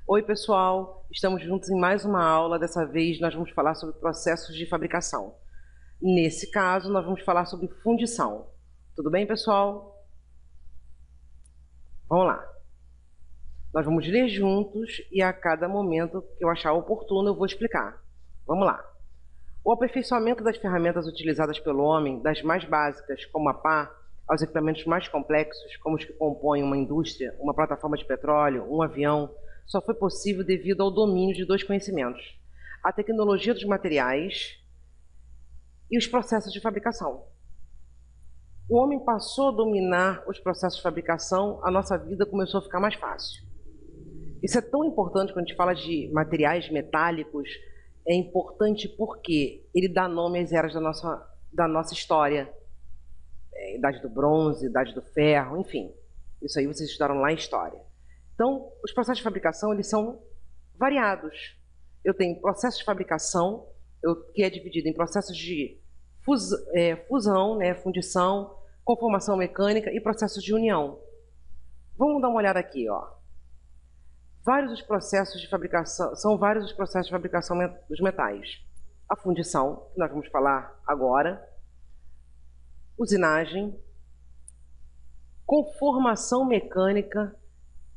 Oi, pessoal! Estamos juntos em mais uma aula. Dessa vez, nós vamos falar sobre processos de fabricação. Nesse caso, nós vamos falar sobre fundição. Tudo bem, pessoal? Vamos lá. Nós vamos ler juntos e a cada momento que eu achar oportuno, eu vou explicar. Vamos lá. O aperfeiçoamento das ferramentas utilizadas pelo homem, das mais básicas, como a pá, aos equipamentos mais complexos, como os que compõem uma indústria, uma plataforma de petróleo, um avião, só foi possível devido ao domínio de dois conhecimentos: a tecnologia dos materiais e os processos de fabricação. O homem passou a dominar os processos de fabricação, a nossa vida começou a ficar mais fácil. Isso é tão importante quando a gente fala de materiais metálicos, é importante porque ele dá nome às eras da nossa história. Idade do bronze, idade do ferro, enfim. Isso aí vocês estudaram lá em história. Então, os processos de fabricação, eles são variados. Eu tenho processo de fabricação, que é dividido em processos de fusão, fundição, conformação mecânica e processos de união. Vamos dar uma olhada aqui, ó. Vários os processos de fabricação, são vários os processos de fabricação dos metais. A fundição, que nós vamos falar agora, usinagem, conformação mecânica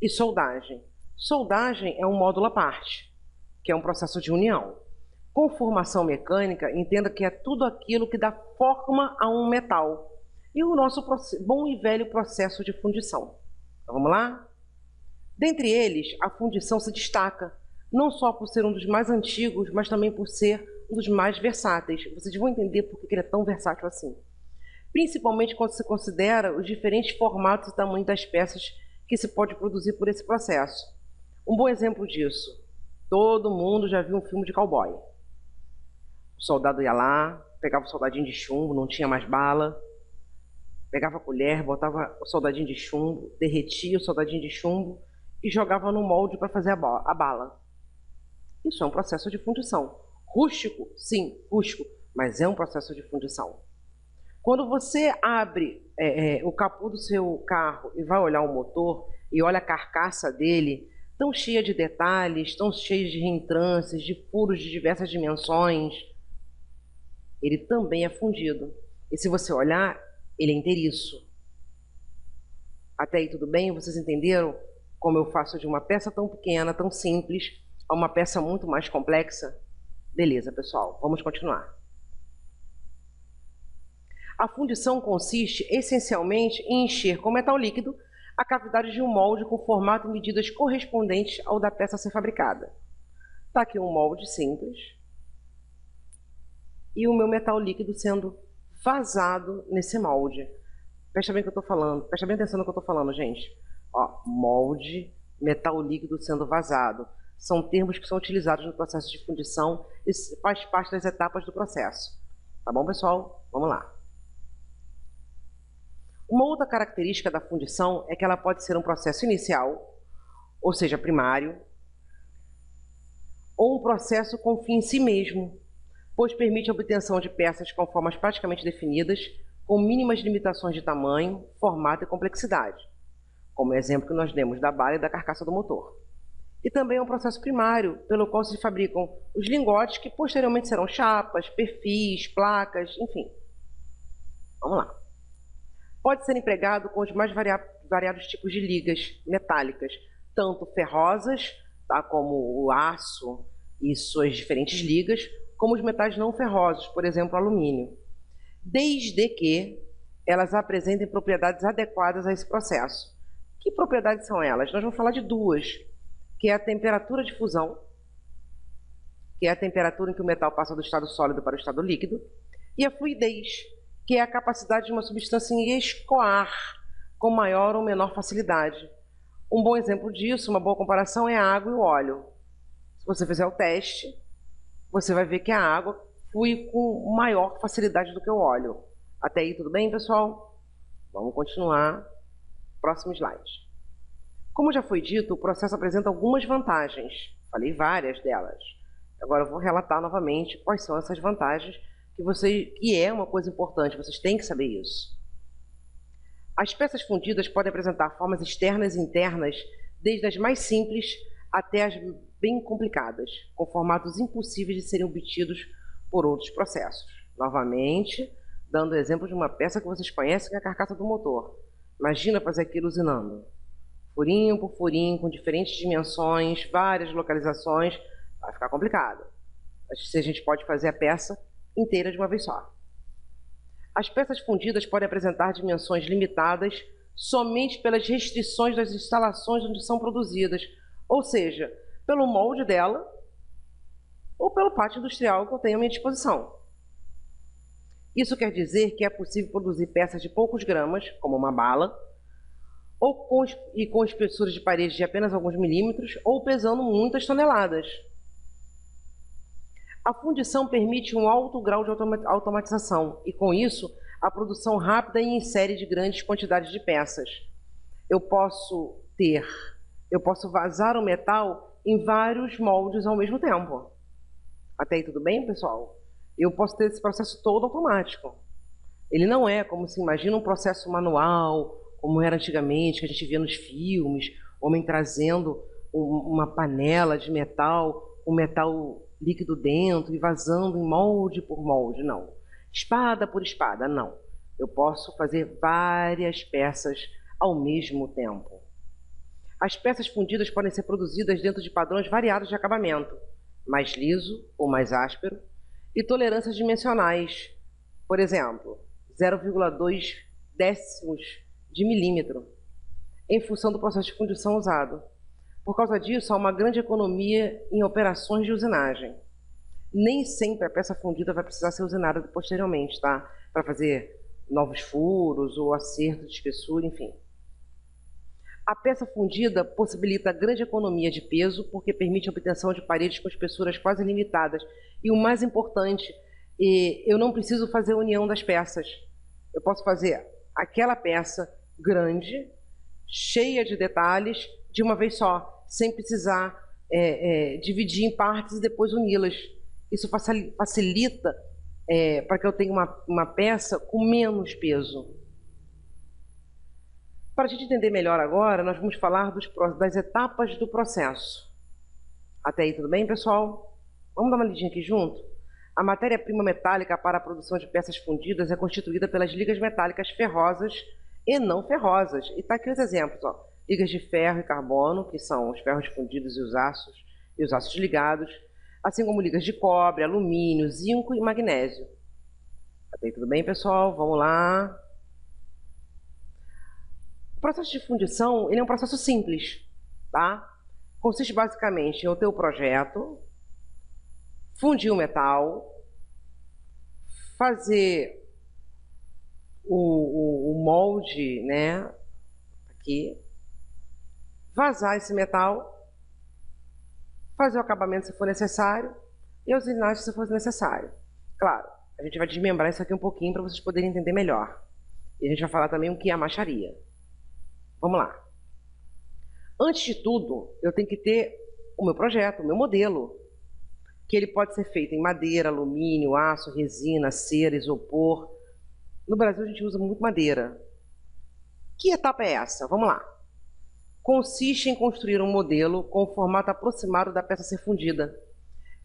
e soldagem. Soldagem é um módulo à parte, que é um processo de união. Conformação mecânica, entenda que é tudo aquilo que dá forma a um metal. E o nosso bom e velho processo de fundição. Então, vamos lá? Dentre eles, a fundição se destaca, não só por ser um dos mais antigos, mas também por ser um dos mais versáteis. Vocês vão entender por que ele é tão versátil assim. Principalmente quando se considera os diferentes formatos e tamanhos das peças que se pode produzir por esse processo. Um bom exemplo disso, todo mundo já viu um filme de cowboy. O soldado ia lá, pegava o soldadinho de chumbo, não tinha mais bala, pegava a colher, botava o soldadinho de chumbo, derretia o soldadinho de chumbo e jogava no molde para fazer a bala. Isso é um processo de fundição. Rústico? Sim, rústico, mas é um processo de fundição. Quando você abre o capô do seu carro e vai olhar o motor e olha a carcaça dele, tão cheia de detalhes, tão cheia de reentrances, de furos de diversas dimensões, ele também é fundido. E se você olhar, ele é inteiriço. Até aí tudo bem? Vocês entenderam como eu faço de uma peça tão pequena, tão simples, a uma peça muito mais complexa? Beleza, pessoal, vamos continuar. A fundição consiste essencialmente em encher com metal líquido a cavidade de um molde com formato e medidas correspondentes ao da peça a ser fabricada. Está aqui um molde simples e o meu metal líquido sendo vazado nesse molde. Presta bem o que eu estou falando, presta bem atenção no que eu estou falando, gente. Ó, molde, metal líquido sendo vazado. São termos que são utilizados no processo de fundição e faz parte das etapas do processo. Tá bom, pessoal? Vamos lá. Uma outra característica da fundição é que ela pode ser um processo inicial, ou seja, primário, ou um processo com fim em si mesmo, pois permite a obtenção de peças com formas praticamente definidas, com mínimas limitações de tamanho, formato e complexidade, como o exemplo que nós demos da bala e da carcaça do motor. E também é um processo primário, pelo qual se fabricam os lingotes que posteriormente serão chapas, perfis, placas, enfim. Vamos lá. Pode ser empregado com os mais variados tipos de ligas metálicas, tanto ferrosas, tá, como o aço e suas diferentes ligas, como os metais não ferrosos, por exemplo, alumínio, desde que elas apresentem propriedades adequadas a esse processo. Que propriedades são elas? Nós vamos falar de duas, que é a temperatura de fusão, que é a temperatura em que o metal passa do estado sólido para o estado líquido, e a fluidez, que é a capacidade de uma substância em escoar com maior ou menor facilidade. Um bom exemplo disso, uma boa comparação, é a água e o óleo. Se você fizer o teste, você vai ver que a água flui com maior facilidade do que o óleo. Até aí tudo bem, pessoal? Vamos continuar. Próximo slide. Como já foi dito, o processo apresenta algumas vantagens. Falei várias delas. Agora eu vou relatar novamente quais são essas vantagens, que é uma coisa importante, vocês têm que saber isso. As peças fundidas podem apresentar formas externas e internas, desde as mais simples até as bem complicadas, com formatos impossíveis de serem obtidos por outros processos. Novamente, dando o exemplo de uma peça que vocês conhecem, que é a carcaça do motor. Imagina fazer aquilo usinando. Furinho por furinho, com diferentes dimensões, várias localizações, vai ficar complicado. Se a gente pode fazer a peça inteira de uma vez só. As peças fundidas podem apresentar dimensões limitadas somente pelas restrições das instalações onde são produzidas, ou seja, pelo molde dela ou pelo pátio industrial que eu tenho à minha disposição. Isso quer dizer que é possível produzir peças de poucos gramas, como uma bala, ou com espessuras de parede de apenas alguns milímetros, ou pesando muitas toneladas. A fundição permite um alto grau de automatização e, com isso, a produção rápida e em série de grandes quantidades de peças. Eu posso vazar o metal em vários moldes ao mesmo tempo. Até aí tudo bem, pessoal? Eu posso ter esse processo todo automático. Ele não é como se imagina um processo manual, como era antigamente, que a gente via nos filmes, homem trazendo uma panela de metal, um metal líquido dentro e vazando em molde por molde, não. Espada por espada, não. Eu posso fazer várias peças ao mesmo tempo. As peças fundidas podem ser produzidas dentro de padrões variados de acabamento, mais liso ou mais áspero, e tolerâncias dimensionais, por exemplo, 0,2 décimos de milímetro, em função do processo de fundição usado. Por causa disso, há uma grande economia em operações de usinagem. Nem sempre a peça fundida vai precisar ser usinada posteriormente, tá? Para fazer novos furos ou acerto de espessura, enfim. A peça fundida possibilita grande economia de peso, porque permite a obtenção de paredes com espessuras quase limitadas. E o mais importante, eu não preciso fazer a união das peças. Eu posso fazer aquela peça grande, cheia de detalhes, de uma vez só, sem precisar dividir em partes e depois uni-las. Isso facilita para que eu tenha uma peça com menos peso. Para a gente entender melhor agora, nós vamos falar das etapas do processo. Até aí tudo bem, pessoal? Vamos dar uma lidinha aqui junto? A matéria-prima metálica para a produção de peças fundidas é constituída pelas ligas metálicas ferrosas e não ferrosas. E está aqui os exemplos, ó. Ligas de ferro e carbono, que são os ferros fundidos e os aços ligados, assim como ligas de cobre, alumínio, zinco e magnésio. Até aí tudo bem, pessoal? Vamos lá. O processo de fundição ele é um processo simples, tá? Consiste basicamente em eu ter o projeto, fundir o metal, fazer o molde, né, aqui, vazar esse metal, fazer o acabamento se for necessário e a usinagem se for necessário. Claro, a gente vai desmembrar isso aqui um pouquinho para vocês poderem entender melhor. E a gente vai falar também o que é a macharia. Vamos lá. Antes de tudo, eu tenho que ter o meu projeto, o meu modelo, que ele pode ser feito em madeira, alumínio, aço, resina, cera, isopor. No Brasil a gente usa muito madeira. Que etapa é essa? Vamos lá. Consiste em construir um modelo com o formato aproximado da peça a ser fundida.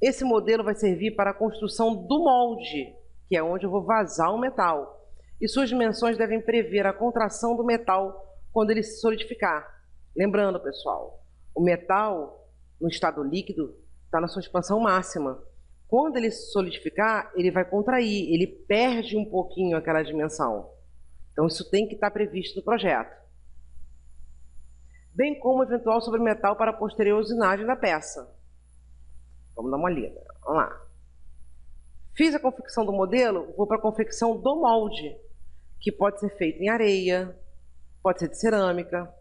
Esse modelo vai servir para a construção do molde, que é onde eu vou vazar o metal. E suas dimensões devem prever a contração do metal quando ele se solidificar. Lembrando, pessoal, o metal, no estado líquido, está na sua expansão máxima. Quando ele se solidificar, ele vai contrair, ele perde um pouquinho aquela dimensão. Então, isso tem que estar previsto no projeto. Bem como o eventual sobremetal para a posterior usinagem da peça. Vamos dar uma lida. Vamos lá. Fiz a confecção do modelo, vou para a confecção do molde, que pode ser feito em areia, pode ser de cerâmica,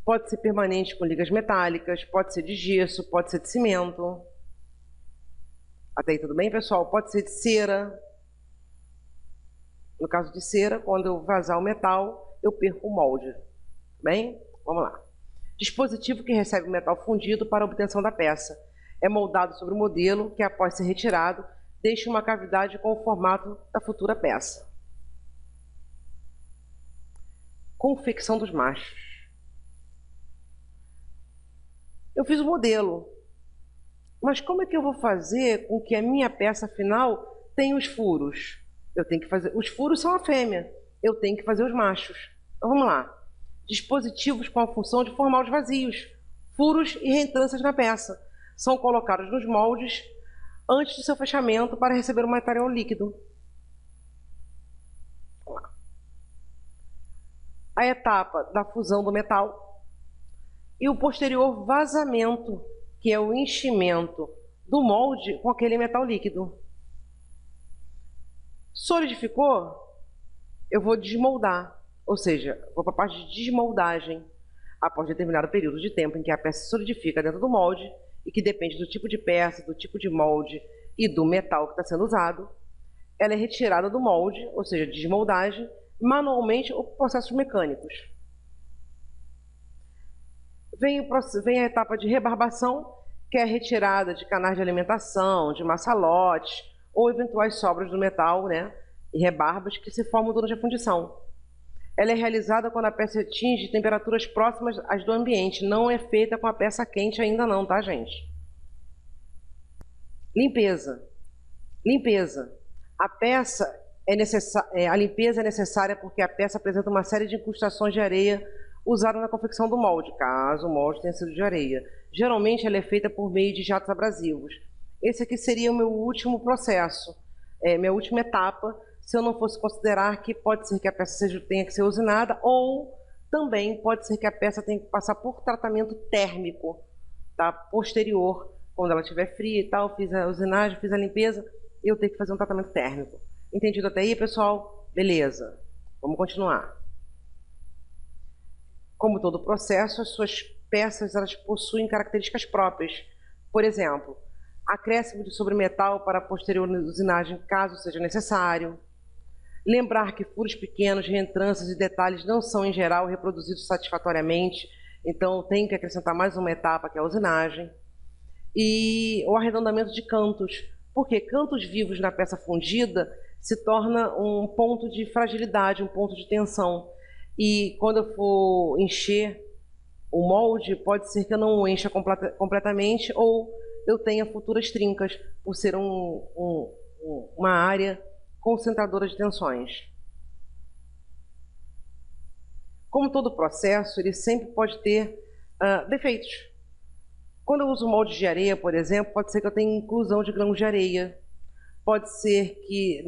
pode ser permanente com ligas metálicas, pode ser de gesso, pode ser de cimento. Até aí tudo bem, pessoal? Pode ser de cera. No caso de cera, quando eu vazar o metal, eu perco o molde. Bem? Vamos lá. Dispositivo que recebe o metal fundido para a obtenção da peça. É moldado sobre o modelo, que após ser retirado, deixa uma cavidade com o formato da futura peça. Confecção dos machos. Eu fiz o modelo, mas como é que eu vou fazer com que a minha peça final tenha os furos? Eu tenho que fazer, os furos são a fêmea, eu tenho que fazer os machos. Então vamos lá. Dispositivos com a função de formar os vazios, furos e reentrâncias na peça. São colocados nos moldes antes de seu fechamento para receber o material líquido. A etapa da fusão do metal e o posterior vazamento, que é o enchimento do molde com aquele metal líquido. Solidificou, eu vou desmoldar, ou seja, vou para a parte de desmoldagem, após determinado período de tempo em que a peça solidifica dentro do molde e que depende do tipo de peça, do tipo de molde e do metal que está sendo usado, ela é retirada do molde, ou seja, desmoldagem, manualmente ou por processos mecânicos. Vem a etapa de rebarbação, que é a retirada de canais de alimentação, de maçalotes ou eventuais sobras do metal, né, e rebarbas que se formam durante a fundição. Ela é realizada quando a peça atinge temperaturas próximas às do ambiente, não é feita com a peça quente ainda não, tá, gente? Limpeza. Limpeza. A limpeza é necessária porque a peça apresenta uma série de incrustações de areia usada na confecção do molde, caso o molde tenha sido de areia. Geralmente ela é feita por meio de jatos abrasivos. Esse aqui seria o meu último processo, minha última etapa, se eu não fosse considerar que pode ser que a peça tenha que ser usinada, ou também pode ser que a peça tenha que passar por tratamento térmico, tá? Posterior, quando ela estiver fria e tal, fiz a usinagem, fiz a limpeza, eu tenho que fazer um tratamento térmico. Entendido até aí, pessoal? Beleza. Vamos continuar. Como todo processo, as suas peças elas possuem características próprias. Por exemplo, acréscimo de sobremetal para a posterior usinagem, caso seja necessário. Lembrar que furos pequenos, reentrâncias e detalhes não são, em geral, reproduzidos satisfatoriamente, então tem que acrescentar mais uma etapa, que é a usinagem. E o arredondamento de cantos, porque cantos vivos na peça fundida se torna um ponto de fragilidade, um ponto de tensão. E quando eu for encher o molde, pode ser que eu não o encha completamente ou eu tenha futuras trincas, por ser uma área concentradora de tensões. Como todo processo, ele sempre pode ter defeitos. Quando eu uso molde de areia, por exemplo, pode ser que eu tenha inclusão de grãos de areia. Pode ser que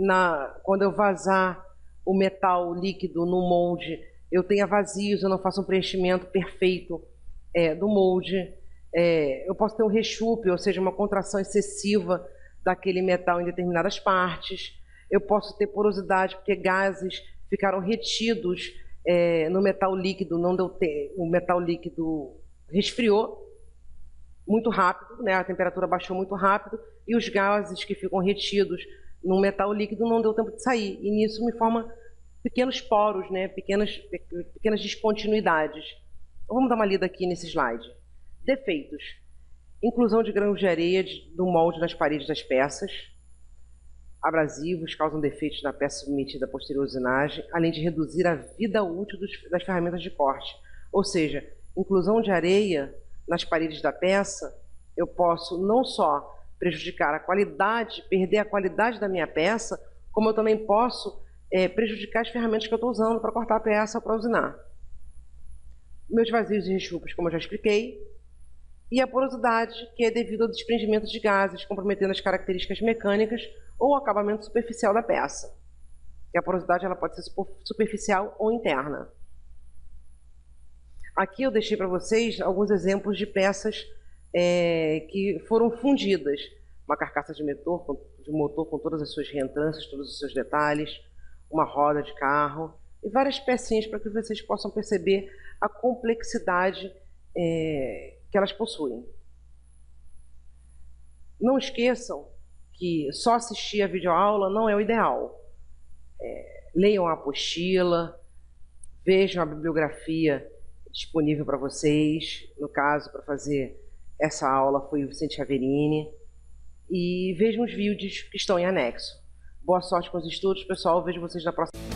quando eu vazar o metal líquido no molde, eu tenha vazios, eu não faça um preenchimento perfeito do molde. Eu posso ter um rechupe, ou seja, uma contração excessiva daquele metal em determinadas partes. Eu posso ter porosidade, porque gases ficaram retidos no metal líquido, o metal líquido resfriou muito rápido, né? A temperatura baixou muito rápido, e os gases que ficam retidos no metal líquido não deu tempo de sair. E nisso me forma pequenos poros, né? pequenas descontinuidades. Então, vamos dar uma lida aqui nesse slide. Defeitos. Inclusão de grãos de areia do molde nas paredes das peças. Abrasivos causam defeitos na peça submetida à posterior usinagem, além de reduzir a vida útil das ferramentas de corte. Ou seja, inclusão de areia nas paredes da peça, eu posso não só prejudicar a qualidade, perder a qualidade da minha peça, como eu também posso prejudicar as ferramentas que eu estou usando para cortar a peça ou para usinar. Meus vazios e rechupes, como eu já expliquei, e a porosidade, que é devido ao desprendimento de gases, comprometendo as características mecânicas ou o acabamento superficial da peça. E a porosidade ela pode ser superficial ou interna. Aqui eu deixei para vocês alguns exemplos de peças que foram fundidas. Uma carcaça de motor com todas as suas reentrâncias, todos os seus detalhes, uma roda de carro e várias pecinhas para que vocês possam perceber a complexidade que elas possuem. Não esqueçam que só assistir a videoaula não é o ideal. Leiam a apostila, vejam a bibliografia disponível para vocês. No caso, para fazer essa aula foi o Vicente Averini. E vejam os vídeos que estão em anexo. Boa sorte com os estudos, pessoal. Vejo vocês na próxima.